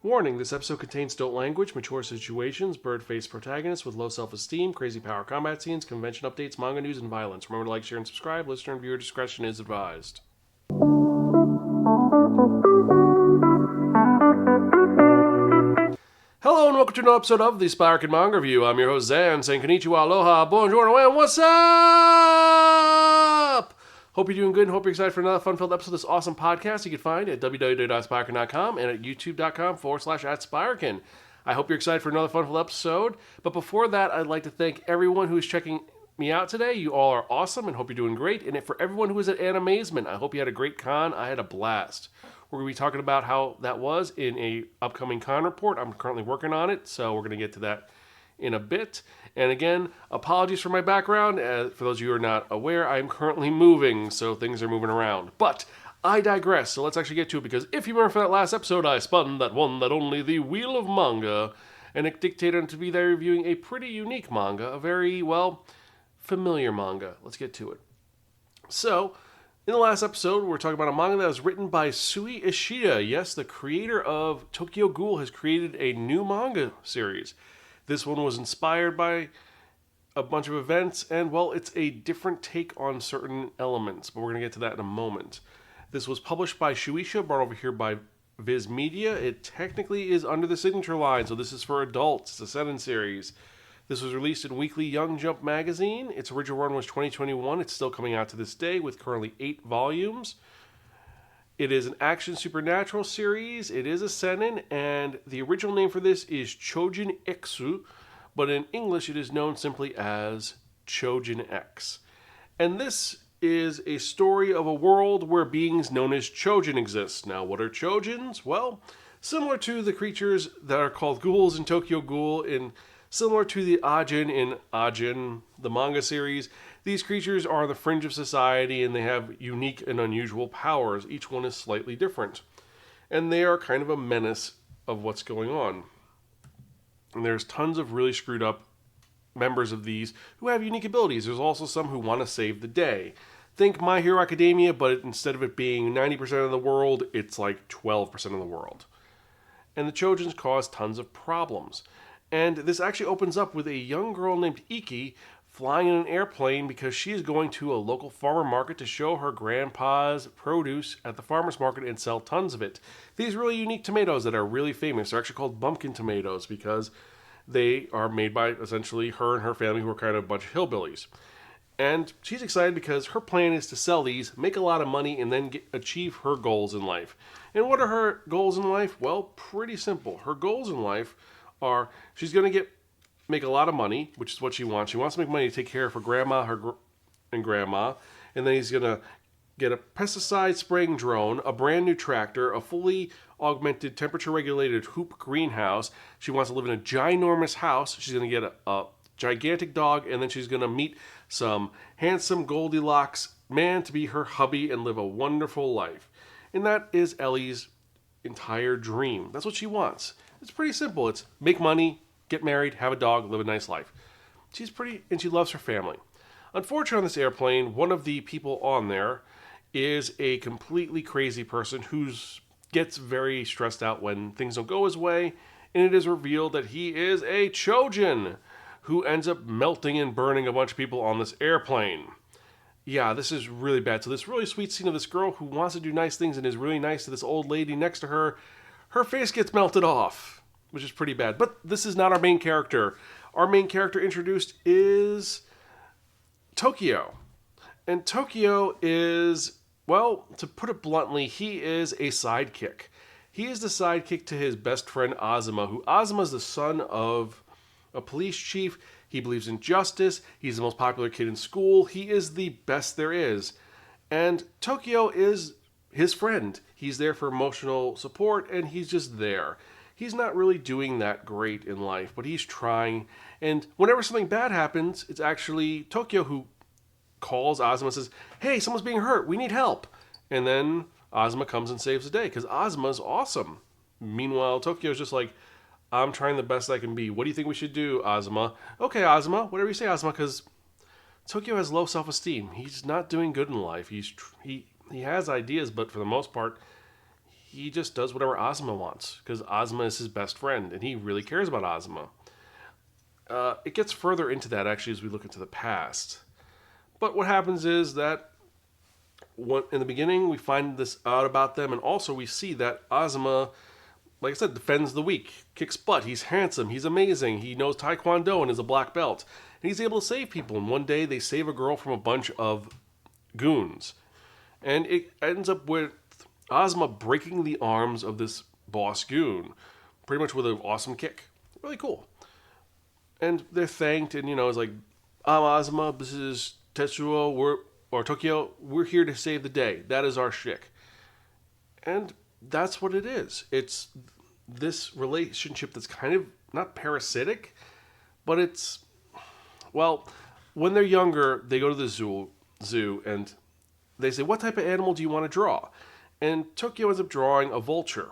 Warning, this episode contains adult language, mature situations, bird-faced protagonists with low self-esteem, crazy power combat scenes, convention updates, manga news, and violence. Remember to like, share, and subscribe. Listener and viewer discretion is advised. Hello and welcome to another episode of the Spiraken Manga Review. I'm your host Zan, saying konnichiwa, aloha, bonjour, and what's up? Hope you're doing good and hope you're excited for another fun-filled episode of this awesome podcast you can find at www.spiraken.com and at youtube.com/@Spiraken. I hope you're excited for another fun-filled episode. But before that, I'd like to thank everyone who is checking me out today. You all are awesome and hope you're doing great. And for everyone who was at Animazement, I hope you had a great con. I had a blast. We're going to be talking about how that was in a upcoming con report. I'm currently working on it, so we're going to get to that in a bit. And again, apologies for my background. For those of you who are not aware, I'm currently moving, so things are moving around. But I digress, so let's actually get to it, because if you remember from that last episode, I spun that one, that only, the Wheel of Manga, and it dictated to be there reviewing a pretty unique manga, a very, well, familiar manga. Let's get to it. So, in the last episode, we're talking about a manga that was written by Sui Ishida. Yes, the creator of Tokyo Ghoul has created a new manga series. This one was inspired by a bunch of events, and, well, it's a different take on certain elements, but we're going to get to that in a moment. This was published by Shueisha, brought over here by Viz Media. It technically is under the Signature line, so this is for adults. It's a seinen series. This was released in Weekly Young Jump magazine. Its original run was 2021. It's still coming out to this day with currently 8 volumes. It is an action supernatural series. It is a seinen, and the original name for this is Choujin X, but in English it is known simply as Choujin X. And this is a story of a world where beings known as Choujin exist. Now, what are Choujins? Well, similar to the creatures that are called ghouls in Tokyo Ghoul, similar to the Ajin in Ajin, the manga series, these creatures are on the fringe of society and they have unique and unusual powers. Each one is slightly different. And they are kind of a menace of what's going on. And there's tons of really screwed up members of these who have unique abilities. There's also some who want to save the day. Think My Hero Academia, but instead of it being 90% of the world, it's like 12% of the world. And the Choujins cause tons of problems. And this actually opens up with a young girl named Iki flying in an airplane because she is going to a local farmer market to show her grandpa's produce at the farmer's market and sell tons of it. These really unique tomatoes that are really famous. They're actually called bumpkin tomatoes because they are made by essentially her and her family, who are kind of a bunch of hillbillies. And she's excited because her plan is to sell these, make a lot of money, and then achieve her goals in life. And what are her goals in life? Well, pretty simple. Her goals in life are she's going to make a lot of money, which is what she wants. She wants to make money to take care of her grandma, and grandma, and then he's going to get a pesticide spraying drone, a brand new tractor, a fully augmented temperature regulated hoop greenhouse. She wants to live in a ginormous house. She's going to get a gigantic dog, and then she's going to meet some handsome Goldilocks man to be her hubby and live a wonderful life. And that is Ellie's entire dream. That's what she wants. It's pretty simple. It's make money, get married, have a dog, live a nice life. And she loves her family. Unfortunately, on this airplane, one of the people on there is a completely crazy person who gets very stressed out when things don't go his way, and it is revealed that he is a Choujin who ends up melting and burning a bunch of people on this airplane. Yeah, this is really bad. So this really sweet scene of this girl who wants to do nice things and is really nice to this old lady next to her, her face gets melted off, which is pretty bad. But this is not our main character. Our main character introduced is Tokyo. And Tokyo is, well, to put it bluntly, he is a sidekick. He is the sidekick to his best friend Azuma, who Azuma is the son of a police chief. He believes in justice. He's the most popular kid in school. He is the best there is. And Tokyo is his friend. He's there for emotional support, and he's just there. He's not really doing that great in life, but he's trying. And whenever something bad happens, it's actually Tokyo who calls Azuma and says, "Hey, someone's being hurt. We need help." And then Azuma comes and saves the day, because Azuma's awesome. Meanwhile, Tokyo's just like, "I'm trying the best I can be. What do you think we should do, Azuma?" "Okay, Azuma. Whatever you say, Azuma," because Tokyo has low self-esteem. He's not doing good in life. He has ideas, but for the most part, he just does whatever Azuma wants because Azuma is his best friend and he really cares about Azuma. It gets further into that actually as we look into the past. But what happens is that in the beginning we find this out about them, and also we see that Azuma, like I said, defends the weak, kicks butt. He's handsome, he's amazing, he knows Taekwondo and is a black belt. And he's able to save people. And one day they save a girl from a bunch of goons. And it ends up with Azuma breaking the arms of this boss goon, pretty much with an awesome kick. Really cool. And they're thanked, and it's like, I'm Azuma, this is Tetsuo, or Tokyo, we're here to save the day. That is our shtick. And that's what it is. It's this relationship that's kind of not parasitic, but it's, well, when they're younger, they go to the zoo and they say, what type of animal do you want to draw? And Tokyo ends up drawing a vulture.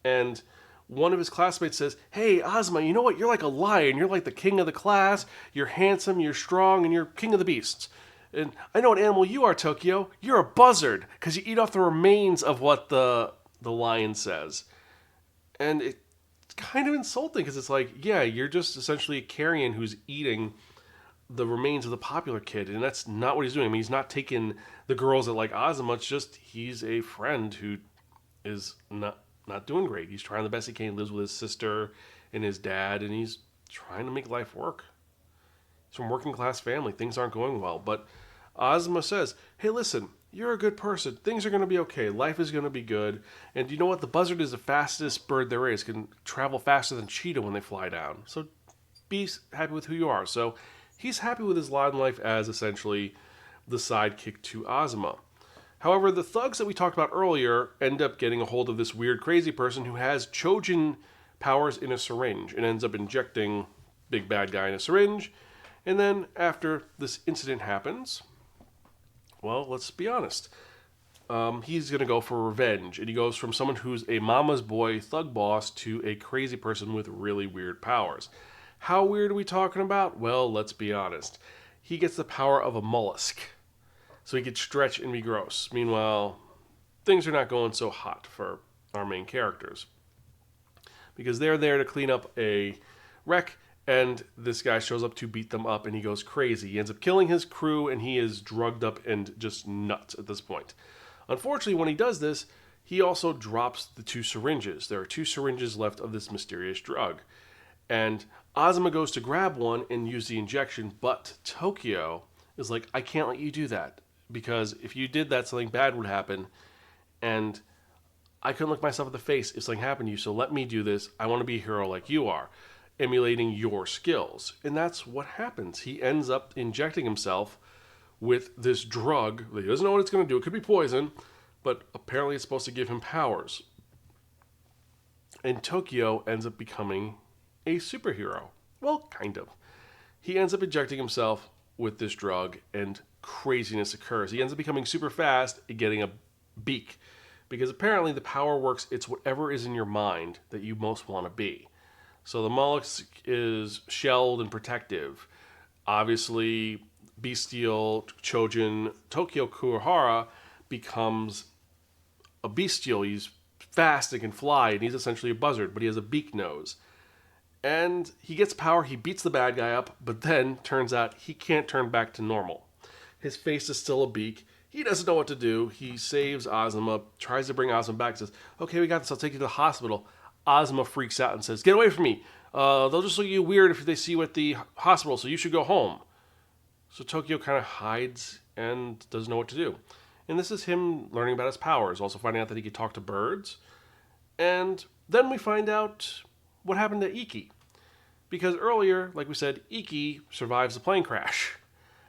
And one of his classmates says, hey, Azuma, you know what? You're like a lion. You're like the king of the class. You're handsome, you're strong, and you're king of the beasts. And I know what animal you are, Tokyo. You're a buzzard, because you eat off the remains of what the lion says. And it's kind of insulting, because it's like, yeah, you're just essentially a carrion who's eating the remains of the popular kid, and that's not what he's doing. I mean, he's not taking the girls that like Azuma. It's just he's a friend who is not doing great. He's trying the best he can. He lives with his sister and his dad, and he's trying to make life work. He's from a working class family. Things aren't going well, but Azuma says, hey, listen, you're a good person. Things are going to be okay. Life is going to be good. And you know what? The buzzard is the fastest bird there is. Can travel faster than cheetah when they fly down. So be happy with who you are. So he's happy with his lot in life as essentially the sidekick to Azuma. However, the thugs that we talked about earlier end up getting a hold of this weird, crazy person who has Choujin powers in a syringe and ends up injecting big bad guy in a syringe. And then after this incident happens, well, let's be honest. He's going to go for revenge. And he goes from someone who's a mama's boy thug boss to a crazy person with really weird powers. How weird are we talking about? Well, let's be honest. He gets the power of a mollusk. So he could stretch and be gross. Meanwhile, things are not going so hot for our main characters. Because they're there to clean up a wreck, and this guy shows up to beat them up, and he goes crazy. He ends up killing his crew, and he is drugged up and just nuts at this point. Unfortunately, when he does this, he also drops the 2 syringes. There are 2 syringes left of this mysterious drug. And Azuma goes to grab one and use the injection, but Tokyo is like, I can't let you do that. Because if you did that, something bad would happen. And I couldn't look myself in the face if something happened to you, so let me do this. I want to be a hero like you are, emulating your skills. And that's what happens. He ends up injecting himself with this drug. He doesn't know what it's going to do. It could be poison, but apparently it's supposed to give him powers. And Tokyo ends up becoming a superhero. Well, kind of. He ends up injecting himself with this drug, and craziness occurs. He ends up becoming super fast and getting a beak. Because apparently the power works, it's whatever is in your mind that you most want to be. So the mollusk is shelled and protective. Obviously, bestial Choujin Tokyo Kurohara becomes a bestial. He's fast and can fly, and he's essentially a buzzard, but he has a beak nose. And he gets power, he beats the bad guy up, but then turns out he can't turn back to normal. His face is still a beak. He doesn't know what to do. He saves Azuma, tries to bring Azuma back, says, okay, we got this, I'll take you to the hospital. Azuma freaks out and says, get away from me. They'll just look at you weird if they see you at the hospital, so you should go home. So Tokyo kind of hides and doesn't know what to do. And this is him learning about his powers, also finding out that he could talk to birds. And then we find out what happened to Iki. Because earlier, like we said, Iki survives the plane crash.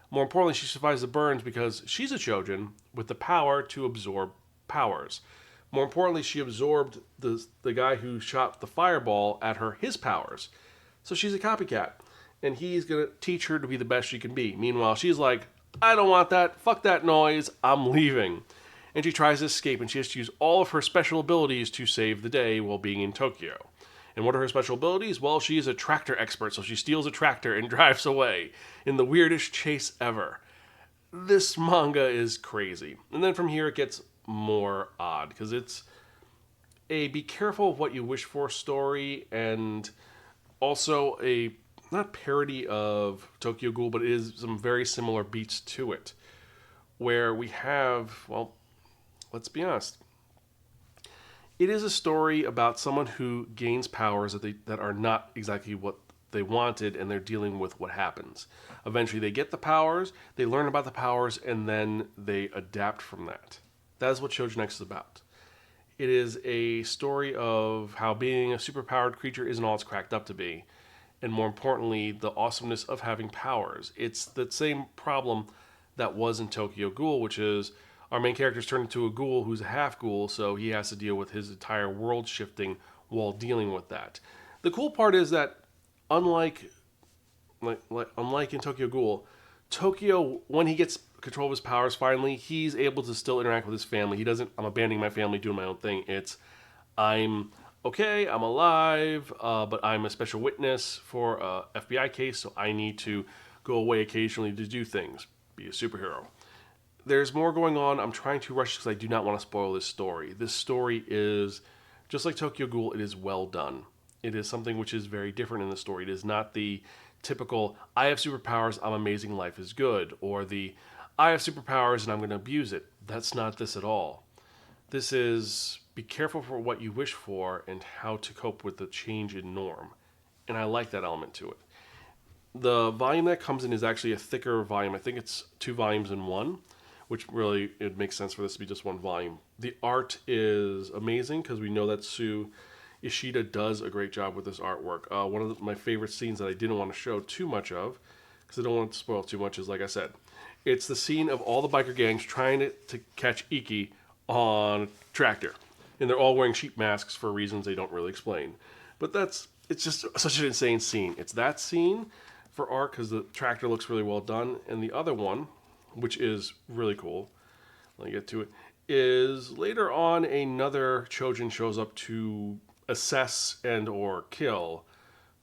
More importantly, she survives the burns because she's a Choujin with the power to absorb powers. More importantly, she absorbed the guy who shot the fireball at her his powers. So she's a copycat. And he's going to teach her to be the best she can be. Meanwhile, she's like, I don't want that. Fuck that noise. I'm leaving. And she tries to escape, and she has to use all of her special abilities to save the day while being in Tokyo. And what are her special abilities? Well, she is a tractor expert, so she steals a tractor and drives away in the weirdest chase ever. This manga is crazy. And then from here it gets more odd, because it's a be careful of what you wish for story, and also a not parody of Tokyo Ghoul, but it is some very similar beats to it, where we have, well, let's be honest, it is a story about someone who gains powers that are not exactly what they wanted, and they're dealing with what happens. Eventually, they get the powers, they learn about the powers, and then they adapt from that. That is what Choujin X is about. It is a story of how being a superpowered creature isn't all it's cracked up to be, and more importantly, the awesomeness of having powers. It's the same problem that was in Tokyo Ghoul, which is our main character is turned into a ghoul who's a half ghoul, so he has to deal with his entire world shifting while dealing with that. The cool part is that unlike in Tokyo Ghoul, Tokyo, when he gets control of his powers finally, he's able to still interact with his family. He doesn't, I'm abandoning my family, doing my own thing. It's, I'm okay, I'm alive, but I'm a special witness for a FBI case, so I need to go away occasionally to do things, be a superhero. There's more going on. I'm trying to rush because I do not want to spoil this story. This story is, just like Tokyo Ghoul, it is well done. It is something which is very different in the story. It is not the typical, I have superpowers, I'm amazing, life is good, or the, I have superpowers and I'm going to abuse it. That's not this at all. This is, be careful for what you wish for and how to cope with the change in norm. And I like that element to it. The volume that comes in is actually a thicker volume. I think it's 2 volumes in one, which really, it makes sense for this to be just one volume. The art is amazing because we know that Sui Ishida does a great job with this artwork. One of my favorite scenes that I didn't want to show too much of, because I don't want to spoil too much, is, like I said, it's the scene of all the biker gangs trying to catch Iki on a tractor. And they're all wearing sheep masks for reasons they don't really explain. But it's just such an insane scene. It's that scene for art because the tractor looks really well done. And the other one, which is really cool, let me get to it, is later on another Choujin shows up to assess and or kill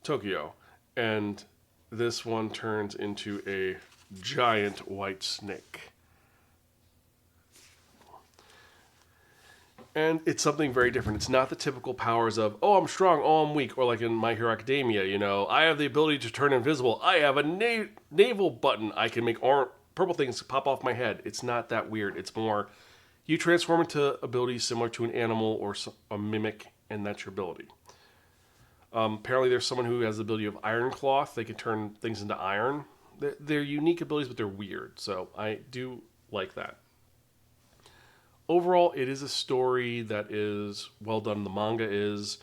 Tokyo. And this one turns into a giant white snake. And it's something very different. It's not the typical powers of, oh, I'm strong, oh, I'm weak, or like in My Hero Academia, you know, I have the ability to turn invisible. I have a naval button. I can make purple things pop off my head. It's not that weird. It's more, you transform into abilities similar to an animal or a mimic, and that's your ability. Apparently there's someone who has the ability of iron cloth. They can turn things into iron. They're unique abilities, but they're weird. So I do like that. Overall, it is a story that is well done. The manga is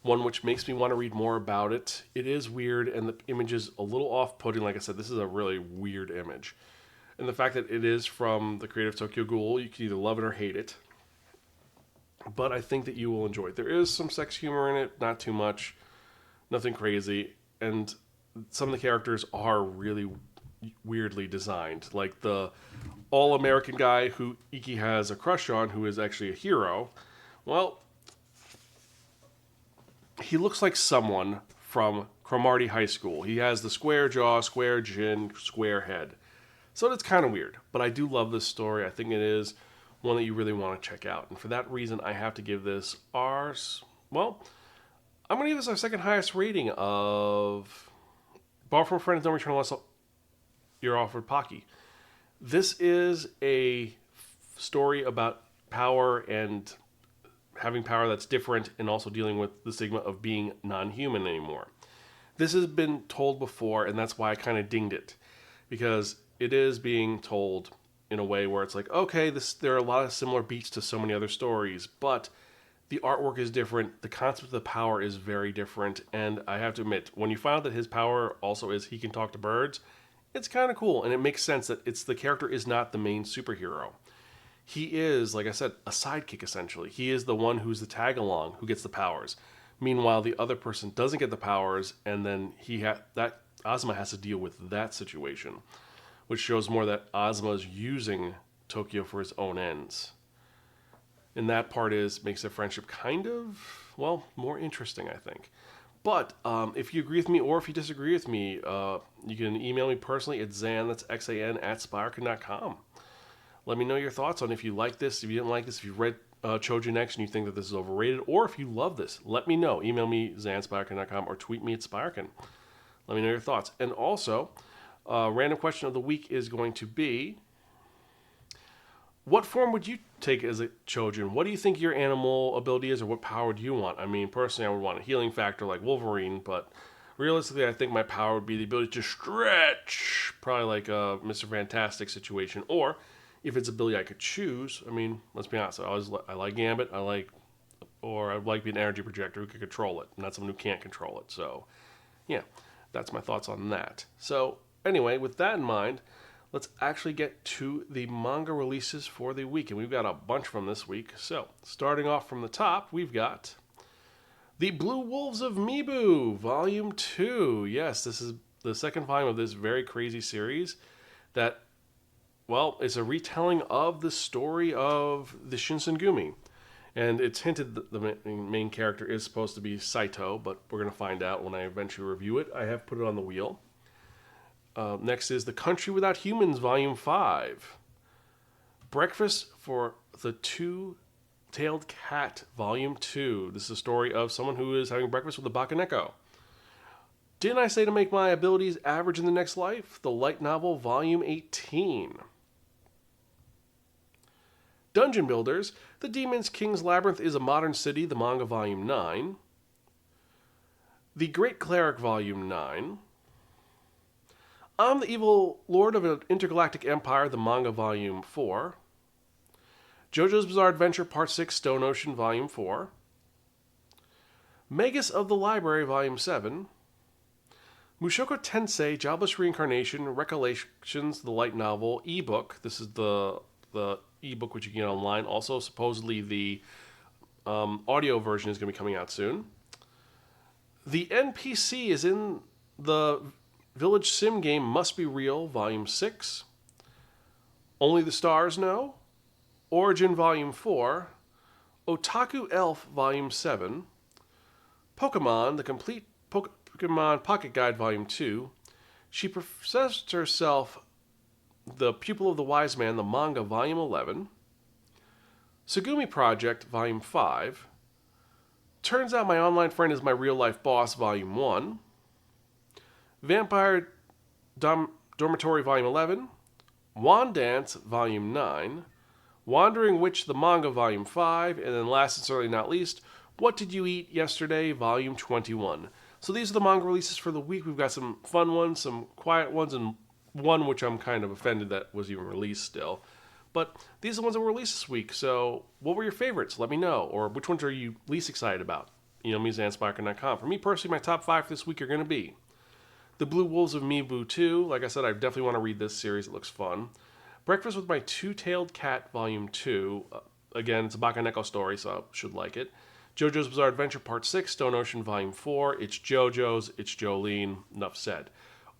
one which makes me want to read more about it. It is weird, and the image is a little off-putting. Like I said, this is a really weird image. And the fact that it is from the creator of Tokyo Ghoul, you can either love it or hate it. But I think that you will enjoy it. There is some sex humor in it, not too much, nothing crazy. And some of the characters are really weirdly designed. Like the all-American guy who Iki has a crush on, who is actually a hero. Well, he looks like someone from Cromartie High School. He has the square jaw, square chin, square head. So it's kind of weird. But I do love this story. I think it is one that you really want to check out. And for that reason, I have to give this I'm going to give this our second highest rating of Borrow from a Friend, Don't Return Unless You're Offered Pocky. This is a story about power and having power that's different, and also dealing with the stigma of being non-human anymore. This has been told before, and that's why I kind of dinged it. Because it is being told in a way where it's like, okay, there are a lot of similar beats to so many other stories, but the artwork is different, the concept of the power is very different, and I have to admit, when you find out that his power also is he can talk to birds, it's kind of cool, and it makes sense that the character is not the main superhero. He is, like I said, a sidekick essentially. He is the one who's the tag-along, who gets the powers. Meanwhile, the other person doesn't get the powers, and then Ozma has to deal with that situation, which shows more that Ozma is using Tokyo for his own ends. And that part makes their friendship kind of, more interesting, I think. But if you agree with me or if you disagree with me, you can email me personally at Xan, that's Xan, @Spiraken.com. Let me know your thoughts on if you like this, if you didn't like this, if you read Choujin X and you think that this is overrated, or if you love this, let me know. Email me, zanspirekin.com, or tweet me at Spiraken. Let me know your thoughts. And also, random question of the week is going to be, what form would you take as a Choujin? What do you think your animal ability is, or what power do you want? I mean, personally, I would want a healing factor like Wolverine, but realistically, I think my power would be the ability to stretch, probably like a Mr. Fantastic situation, or if it's ability I could choose, I mean, let's be honest, I like Gambit, I'd like being an energy projector who can control it, not someone who can't control it. So, yeah, that's my thoughts on that. So, anyway, with that in mind, let's actually get to the manga releases for the week, and we've got a bunch from this week. So, starting off from the top, we've got The Blue Wolves of Mibu, Volume 2. Yes, this is the second volume of this very crazy series that, well, it's a retelling of the story of the Shinsengumi. And it's hinted that the main character is supposed to be Saito, but we're going to find out when I eventually review it. I have put it on the wheel. Next is The Country Without Humans, Volume 5. Breakfast for the Two-Tailed Cat, Volume 2. This is a story of someone who is having breakfast with a bakaneko. Didn't I say to make my abilities average in the next life? The light novel, Volume 18. Dungeon Builders, The Demon's King's Labyrinth is a Modern City, the manga, Volume 9. The Great Cleric, Volume 9. I'm the Evil Lord of an Intergalactic Empire, the manga, Volume 4. JoJo's Bizarre Adventure, Part 6, Stone Ocean, Volume 4. Magus of the Library, Volume 7. Mushoku Tensei, Jobless Reincarnation, Recollections, the light novel, ebook. This is the ebook which you can get online. Also, supposedly the audio version is going to be coming out soon. The NPC is in the Village Sim game Must Be Real, Volume 6. Only the Stars Know. Origin, Volume 4. Otaku Elf, Volume 7. Pokemon, The Complete Pokemon Pocket Guide, Volume 2. She Professed Herself The Pupil of the Wise Man, the manga, Volume 11. Tsugumi Project, Volume 5. Turns Out My Online Friend Is My Real Life Boss, Volume 1. Vampire Dormitory, Volume 11. Wand Dance, Volume 9. Wandering Witch, the manga, Volume 5. And then last and certainly not least, What Did You Eat Yesterday, Volume 21. So these are the manga releases for the week. We've got some fun ones, some quiet ones, and one which I'm kind of offended that was even released still. But these are the ones that were released this week. So what were your favorites? Let me know. Or which ones are you least excited about? Email me, zanspirekin.com. For me personally, my top 5 for this week are going to be The Blue Wolves of Mibu 2. Like I said, I definitely want to read this series. It looks fun. Breakfast with My Two-Tailed Cat, Volume 2. Again, it's a bakaneko story, so I should like it. JoJo's Bizarre Adventure, Part 6, Stone Ocean, Volume 4. It's JoJo's, it's Jolene. Enough said.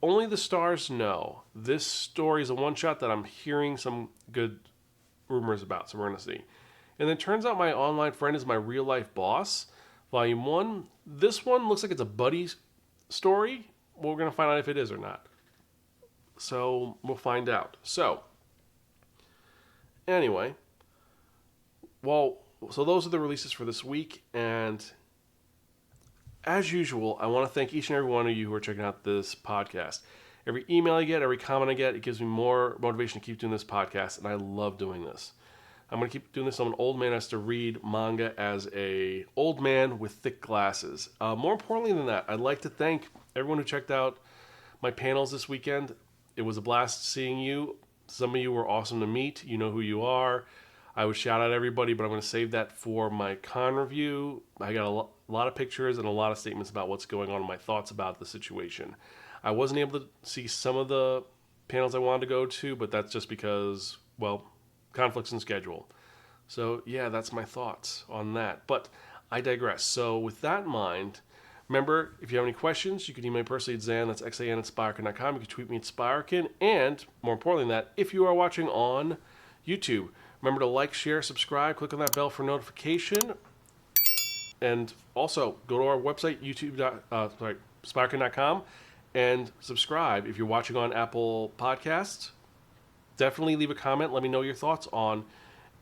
Only the Stars Know. This story is a one-shot that I'm hearing some good rumors about, so we're going to see. And then Turns Out My Online Friend Is My Real Life Boss, Volume 1. This one looks like it's a buddy story. We're going to find out if it is or not. So we'll find out. So, anyway, so those are the releases for this week, and as usual, I want to thank each and every one of you who are checking out this podcast. Every email I get, every comment I get, it gives me more motivation to keep doing this podcast, and I love doing this. I'm going to keep doing this. I'm an old man who has to read manga as a old man with thick glasses. More importantly than that, I'd like to thank everyone who checked out my panels this weekend. It was a blast seeing you. Some of you were awesome to meet. You know who you are. I would shout out everybody, but I'm going to save that for my con review. I got a lot of pictures and a lot of statements about what's going on and my thoughts about the situation. I wasn't able to see some of the panels I wanted to go to, but that's just because, well, conflicts in schedule. So, yeah, that's my thoughts on that. But I digress. So, with that in mind, remember, if you have any questions, you can email me personally at Zan, that's XAN at Spiraken.com. You can tweet me at Spiraken. And, more importantly than that, if you are watching on YouTube, remember to like, share, subscribe, click on that bell for notification. And also, go to our website, Spiraken.com, and subscribe. If you're watching on Apple Podcasts, definitely leave a comment. Let me know your thoughts on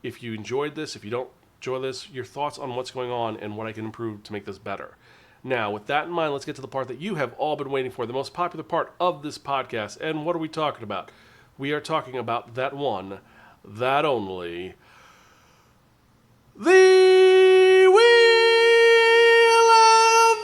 if you enjoyed this. If you don't enjoy this, your thoughts on what's going on and what I can improve to make this better. Now, with that in mind, let's get to the part that you have all been waiting for, the most popular part of this podcast. And what are we talking about? We are talking about that one, that only, the Wheel of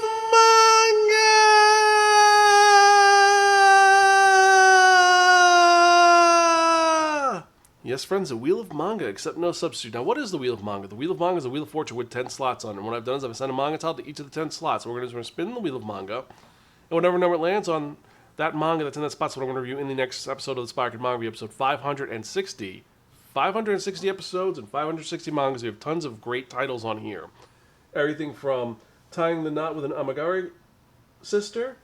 Manga! Yes, friends, the Wheel of Manga, except no substitute. Now, what is the Wheel of Manga? The Wheel of Manga is a Wheel of Fortune with 10 slots on it. And what I've done is I've assigned a manga title to each of the 10 slots. So we're going to spin the Wheel of Manga, and whatever number it lands on, that manga that's in that spot is what I'm going to review in the next episode of the Spiraken Manga, episode 560. 560 episodes and 560 mangas. We have tons of great titles on here. Everything from Tying the Knot with an Amagari Sister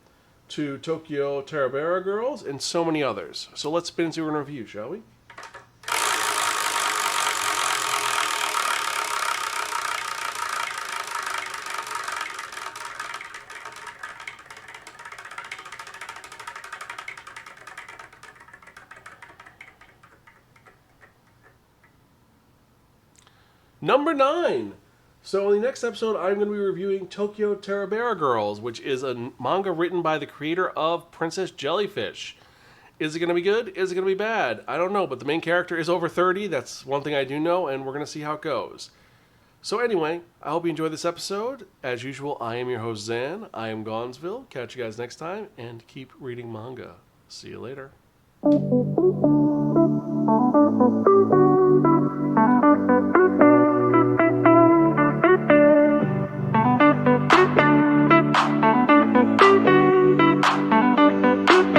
to Tokyo Terabera Girls and so many others. So let's spin and see what we're going to review, shall we? Number 9. So in the next episode, I'm going to be reviewing Tokyo Terabera Girls, which is a manga written by the creator of Princess Jellyfish. Is it going to be good? Is it going to be bad? I don't know, but the main character is over 30. That's one thing I do know, and we're going to see how it goes. So anyway, I hope you enjoyed this episode. As usual, I am your host, Zan. I am Gonzville. Catch you guys next time, and keep reading manga. See you later.